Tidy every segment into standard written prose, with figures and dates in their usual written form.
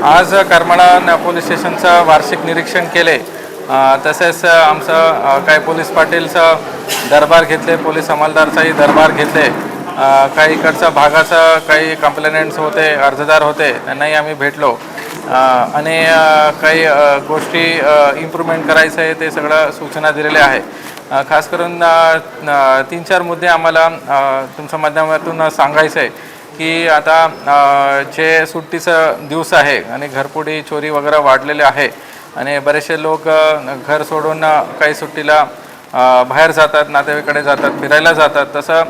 आज करमाळा पोलीस स्टेशनचं वार्षिक निरीक्षण केले। तसेच आमचं काही पोलीस पाटीलचं दरबार घेतले, पोलीस अंमलदारचाही दरबार घेतले। काही इकडच्या भागाचं काही कंप्लेंट्स होते, अर्जदार होते, त्यांनाही आम्ही भेटलो आणि काही गोष्टी इम्प्रूव्हमेंट करायचं आहे ते सगळं सूचना दिलेल्या आहे। खास करून 3-4 मुद्दे आम्हाला तुमच्या माध्यमातून सांगायचं आहे की आता जे सुट्टीचं दिवस आहे आणि घरफोडी चोरी वगैरे वाढलेले आहे आणि बरेचसे लोक घर सोडून काही सुट्टीला बाहेर जातात, नातेवाईकडे जातात, फिरायला जातात। तसं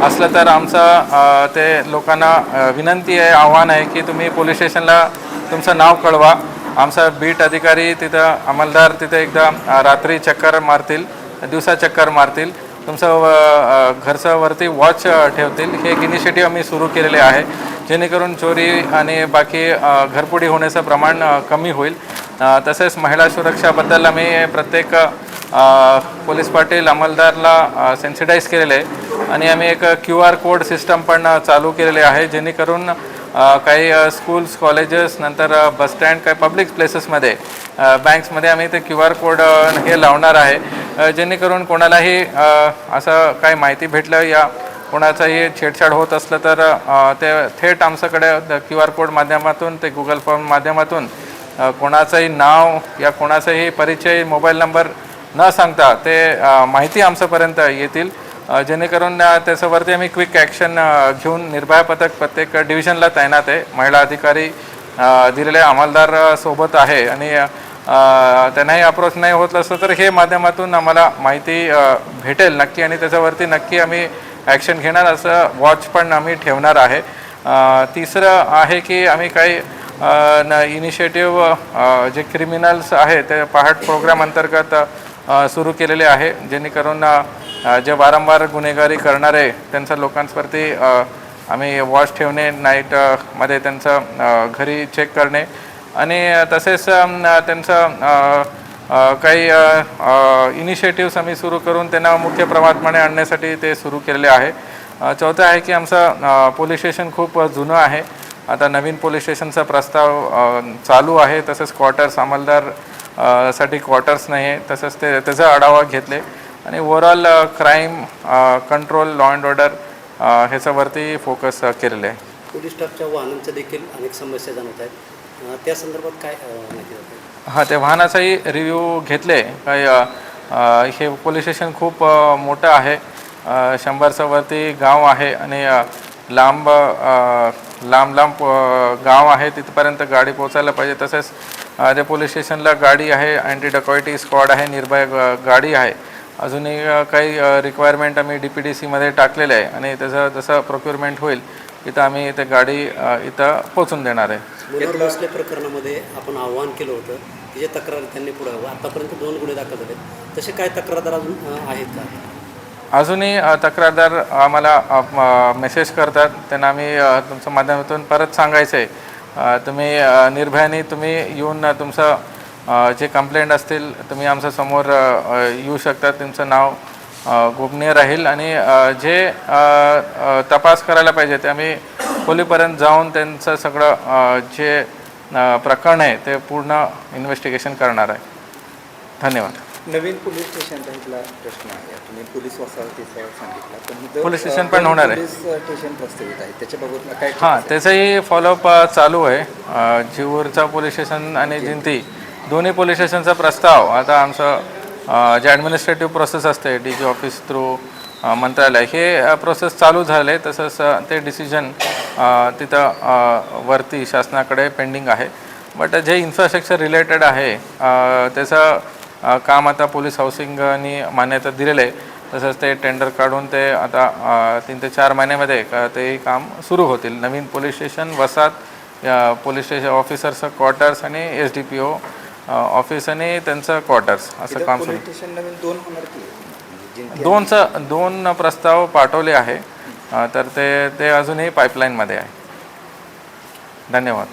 असलं तर आमचं ते लोकांना विनंती आहे, आव्हान आहे की तुम्ही पोलीस स्टेशनला तुमचं नाव कळवा। आमचा बीट अधिकारी तिथं अंमलदार तिथे एकदा रात्री चक्कर मारतील, दिवसा चक्कर मारतील, तुमचं घरचं वरती वॉच ठेवतील। हे एक इनिशिएटिव्ह आम्ही सुरू केलेले आहे जेणेकरून चोरी आणि बाकी घरफोडी होण्याचं प्रमाण कमी होईल। तसेच महिला सुरक्षाबद्दल आम्ही प्रत्येक पोलीस पाटील अंमलदारला सेन्सिटाईज केलेले आहे आणि आम्ही एक QR कोड सिस्टम पण चालू केलेले आहे जेणेकरून काही स्कूल्स, कॉलेजेस, नंतर बस स्टँड, काही पब्लिक प्लेसेसमध्ये, बँक्समध्ये आम्ही ते QR कोड हे लावणार आहे जेणेकरून कोणालाही असं काही माहिती भेटलं या कोणाचाही छेडछाड होत असलं तर ते थेट आमच्याकडे QR कोड माध्यमातून, ते गुगल फॉर्म माध्यमातून कोणाचंही नाव या कोणाचाही परिचय, मोबाईल नंबर न सांगता ते माहिती आमच्यापर्यंत येतील जेणेकरून त्याच्यावरती आम्ही क्विक ॲक्शन घेऊन निर्भया पथक प्रत्येक डिव्हिजनला तैनात आहे। महिला अधिकारी दिलेले अंमलदार सोबत आहे आणि त्यांनाही अप्रोच नाही होत असं तर हे माध्यमातून आम्हाला माहिती भेटेल नक्की आणि त्याच्यावरती नक्की आम्ही ॲक्शन घेणार, असं वॉच पण आम्ही ठेवणार आहे। तिसरं आहे की आम्ही काही इनिशिएटिव्ह जे क्रिमिनल्स आहे ते पहाट प्रोग्राम अंतर्गत सुरू केलेले आहे जेणेकरून जे वारंवार गुन्हेगारी करणारे त्यांच्या लोकांवरती आम्ही वॉच ठेवणे, नाईटमध्ये त्यांचं घरी चेक करणे आणि तसेच त्यांचं काही इनिशिएटिव्स आम्ही सुरू करून त्यांना मुख्य प्रवाहामध्ये आणण्यासाठी ते सुरू केलेले आहे। चौथं आहे की आमचं पोलीस स्टेशन खूप जुनं आहे, आता नवीन पोलीस स्टेशनचा प्रस्ताव चालू आहे। तसंच क्वार्टर्स, अंमलदार साठी क्वार्टर्स नाही आहे, तसंच त्याचा आढावा घेतले आणि overall crime control, law and order ह्याच्यावरती फोकस केलेलं आहे। पोलीस स्टाफच्या वाहनांच्या देखील अनेक समस्या जाणवत आहेत, त्या संदर्भात काय माहिती होते? हां, ते वाहनाचाही रिव्ह्यू घेतले। काही हे पोलीस स्टेशन खूप मोठं आहे, 100च्या वरती गाव आहे आणि लांब गाव आहे, तिथपर्यंत गाडी पोचायला पाहिजे। तसेच त्या पोलीस स्टेशनला गाडी आहे, अँटी डकॉयटी स्क्वॉड आहे, निर्भया गाडी आहे। अजूनही काही रिक्वायरमेंट आम्ही DPDCमध्ये टाकलेलं आहे आणि त्याचं जसं प्रोक्युरमेंट होईल तिथं आम्ही ते गाडी इथं पोचून देणार आहे। मुलावर बसल्या प्रकरणामध्ये आपण आव्हान केलं होतं की जे तक्रार त्यांनी पुढे आतापर्यंत 2 गुन्हे दाखल झाले, तसे काय तक्रारदार अजून आहेत का? अजूनही तक्रारदार आम्हाला मेसेज करतात, त्यांना आम्ही तुमच्या माध्यमातून परत सांगायचं आहे तुम्ही निर्भयाने तुम्ही येऊन तुमचं जे कंप्लेंट असतील तुम्ही आमच्या समोर येऊ शकता। तुमचं नाव गोपनीय राहील आणि जे तपास करायला पाहिजे ते आम्ही खोलीपर्यंत जाऊन त्यांचं सगळं जे प्रकरण आहे ते पूर्ण इन्व्हेस्टिगेशन करणार आहे। धन्यवाद। नवीन पोलीस स्टेशनचा इथला प्रश्न आहे, तुम्ही पोलीस वसाहतीचं सांगितलं, पण पोलीस स्टेशन पण होणार आहे, पोलीस स्टेशन प्रस्तावित आहे, त्याच्याबाबत काय? हां, त्याचंही फॉलोअप चालू आहे। जिऊरचा पोलीस स्टेशन आणि जिंती दोन्ही पोलीस स्टेशनचा प्रस्ताव आता आमचं जे ॲडमिनिस्ट्रेटिव्ह प्रोसेस असते DG ऑफिस थ्रू मंत्रालय, हे प्रोसेस चालू झाले। तसंच ते डिसिजन तिथं वरती शासनाकडे पेंडिंग आहे। बट जे इन्फ्रास्ट्रक्चर रिलेटेड आहे त्याचं काम आता पोलीस हाऊसिंगनी मान्यता दिलेलं आहे। तसंच ते टेंडर काढून ते आता 3 ते 4 महिन्यामध्ये ते काम सुरू होतील। नवीन पोलीस स्टेशन, वसाहत, पोलीस स्टेशन ऑफिसरचं क्वार्टर्स आणि SDPO ऑफिस आणि त्यांचं क्वार्टर्स असं काम सुरू। दोन प्रस्ताव पाठवले आहे तर ते अजूनही पाईपलाईनमध्ये आहे। धन्यवाद।